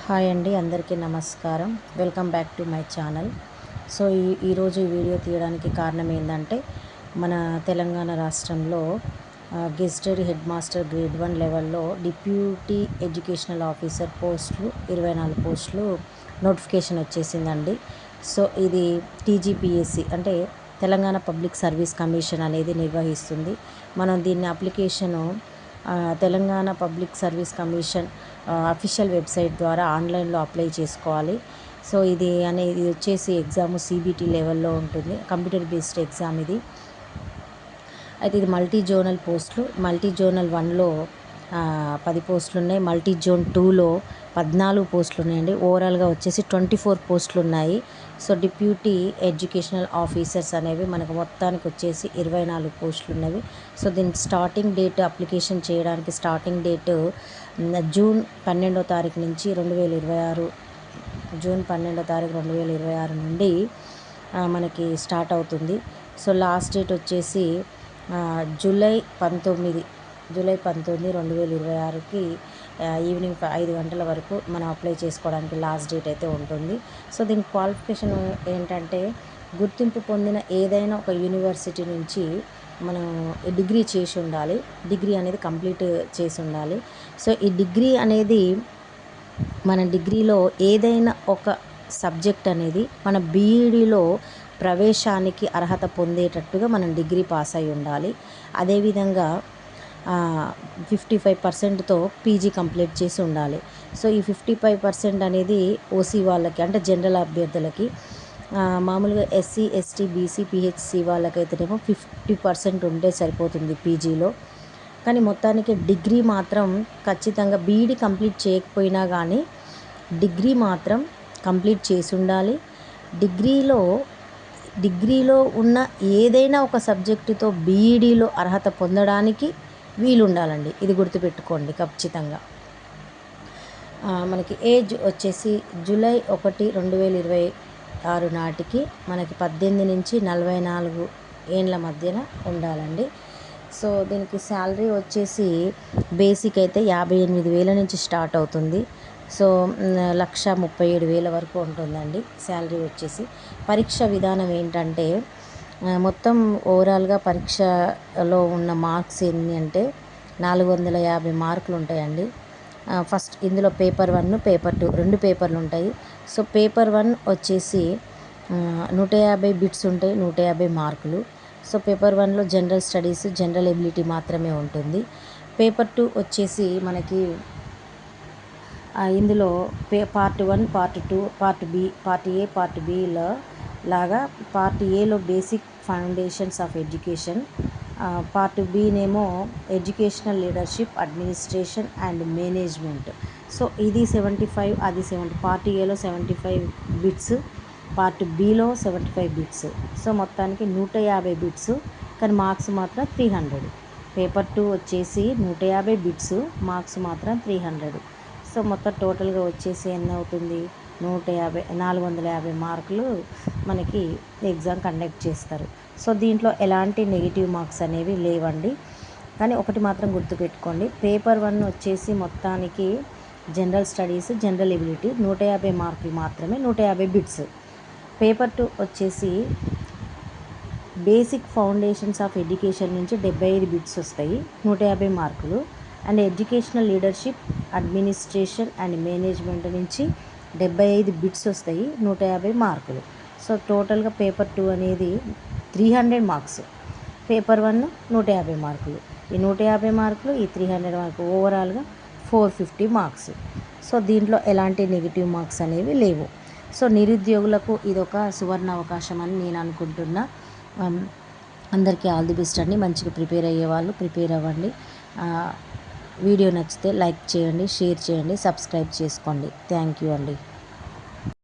Hi అండి, అందరికీ నమస్కారం. Welcome back to my channel. So ఈరోజు ఈ వీడియో తీయడానికి కారణం ఏంటంటే, మన తెలంగాణ రాష్ట్రంలో గెజిటెడ్ హెడ్ మాస్టర్ గ్రేడ్ 1 లెవెల్లో డిప్యూటీ ఎడ్యుకేషనల్ ఆఫీసర్ పోస్టులు 24 పోస్టులు నోటిఫికేషన్ వచ్చేసిందండి. సో ఇది టీజీపీఎస్సీ అంటే తెలంగాణ పబ్లిక్ సర్వీస్ కమిషన్ అనేది నిర్వహిస్తుంది. మనం దీన్ని application Telangana public service commission official website ద్వారా ఆన్లైన్లో అప్లై చేసుకోవాలి. సో ఇది వచ్చేసి ఎగ్జామ్ CBT లెవెల్లో ఉంటుంది, కంప్యూటర్ బేస్డ్ ఎగ్జామ్ ఇది. అయితే ఇది మల్టీ జోనల్ పోస్టులు. మల్టీ జోనల్ 1లో 10 పోస్టులు ఉన్నాయి, మల్టీ జోన్ 2లో 14 పోస్టులు ఉన్నాయండి. ఓవరాల్గా వచ్చేసి 24 పోస్టులు ఉన్నాయి. సో డిప్యూటీ ఎడ్యుకేషనల్ ఆఫీసర్స్ అనేవి మనకు మొత్తానికి వచ్చేసి 24 పోస్టులు ఉన్నవి. సో దీని స్టార్టింగ్ డేట్, అప్లికేషన్ చేయడానికి స్టార్టింగ్ డేట్ జూన్ 12వ తారీఖు నుంచి 2026 జూన్ 12వ తారీఖు 2026 నుండి మనకి స్టార్ట్ అవుతుంది. సో లాస్ట్ డేట్ వచ్చేసి జూలై 19, 2026కి ఈవినింగ్ 5 గంటల వరకు మనం అప్లై చేసుకోవడానికి లాస్ట్ డేట్ అయితే ఉంటుంది. సో దీని క్వాలిఫికేషన్ ఏంటంటే, గుర్తింపు పొందిన ఏదైనా ఒక యూనివర్సిటీ నుంచి మనం డిగ్రీ చేసి ఉండాలి. డిగ్రీ అనేది కంప్లీట్ చేసి ఉండాలి. సో ఈ డిగ్రీ అనేది మన డిగ్రీలో ఏదైనా ఒక సబ్జెక్ట్ అనేది మన బీఈడీలో ప్రవేశానికి అర్హత పొందేటట్టుగా మనం డిగ్రీ పాస్ అయి ఉండాలి. అదేవిధంగా 55%తో పీజీ కంప్లీట్ చేసి ఉండాలి. సో ఈ 55% అనేది ఓసీ వాళ్ళకి, అంటే జనరల్ అభ్యర్థులకి. మామూలుగా SC, ST, BC, PHC వాళ్ళకైతేనేమో 50% ఉంటే సరిపోతుంది పీజీలో. కానీ మొత్తానికి డిగ్రీ మాత్రం ఖచ్చితంగా బీఈడీ కంప్లీట్ చేయకపోయినా కానీ డిగ్రీ మాత్రం కంప్లీట్ చేసి ఉండాలి. డిగ్రీలో ఉన్న ఏదైనా ఒక సబ్జెక్టుతో బీఈడీలో అర్హత పొందడానికి వీలు ఉండాలండి. ఇది గుర్తుపెట్టుకోండి ఖచ్చితంగా. మనకి ఏజ్ వచ్చేసి జూలై 1, 2026 నాటికి మనకి 18 నుంచి 44 ఏళ్ళ మధ్యన ఉండాలండి. సో దీనికి శాలరీ వచ్చేసి బేసిక్ అయితే 58,000 నుంచి స్టార్ట్ అవుతుంది. సో 1,37,000 వరకు ఉంటుందండి శాలరీ వచ్చేసి. పరీక్ష విధానం ఏంటంటే, మొత్తం ఓవరాల్గా పరీక్షలో ఉన్న మార్క్స్ ఎన్ని అంటే 450 మార్కులు ఉంటాయండి. ఫస్ట్ ఇందులో పేపర్ 1, పేపర్ 2 2 పేపర్లు ఉంటాయి. సో పేపర్ 1 వచ్చేసి 150 బిట్స్ ఉంటాయి, 150 మార్కులు. సో పేపర్ 1లో జనరల్ స్టడీస్, జనరల్ ఎబిలిటీ మాత్రమే ఉంటుంది. పేపర్ 2 వచ్చేసి మనకి ఇందులో part 1, part 2, part B, part A, part Bలో లాగా పార్ట్ Aలో basic foundations of education, part Bనేమో educational leadership, administration and management. So ఇది 75, అది 70. పార్ట్ Aలో 75 బిట్స్, పార్ట్ Bలో 75 బిట్స్. సో మొత్తానికి 150 బిట్స్, కానీ మార్క్స్ మాత్రం 300. పేపర్ 2 వచ్చేసి 150 బిట్స్, మార్క్స్ మాత్రం 300. సో మొత్తం టోటల్గా వచ్చేసి ఎన్ని అవుతుంది, 450 మార్కులు మనకి ఎగ్జామ్ కండక్ట్ చేస్తారు. సో దీంట్లో ఎలాంటి నెగిటివ్ మార్క్స్ అనేవి లేవండి. కానీ ఒకటి మాత్రం గుర్తుపెట్టుకోండి, పేపర్ 1 వచ్చేసి మొత్తానికి జనరల్ స్టడీస్, జనరల్ ఎబిలిటీ 150 మార్కులు మాత్రమే, 150 బిట్స్. పేపర్ 2 వచ్చేసి బేసిక్ ఫౌండేషన్స్ ఆఫ్ ఎడ్యుకేషన్ నుంచి 75 బిట్స్ వస్తాయి, 150 మార్కులు. And educational leadership, administration and management నుంచి 75 బిట్స్ వస్తాయి, 150 మార్కులు. సో టోటల్గా పేపర్ 2 అనేది 300 మార్క్స్, పేపర్ 1 150 మార్కులు, ఈ 150 మార్కులు, ఈ 300 మార్కులు, ఓవరాల్గా 450 మార్క్స్. సో దీంట్లో ఎలాంటి నెగిటివ్ మార్క్స్ అనేవి లేవు. సో నిరుద్యోగులకు ఇదొక సువర్ణ అవకాశం అని నేను అనుకుంటున్నా. అందరికీ ఆల్ ది బెస్ట్ అండి. మంచిగా ప్రిపేర్ అయ్యే వాళ్ళు ప్రిపేర్ అవ్వండి. వీడియో నచ్చితే లైక్ చేయండి, షేర్ చేయండి, సబ్స్క్రైబ్ చేసుకోండి. థ్యాంక్ యూ అండి.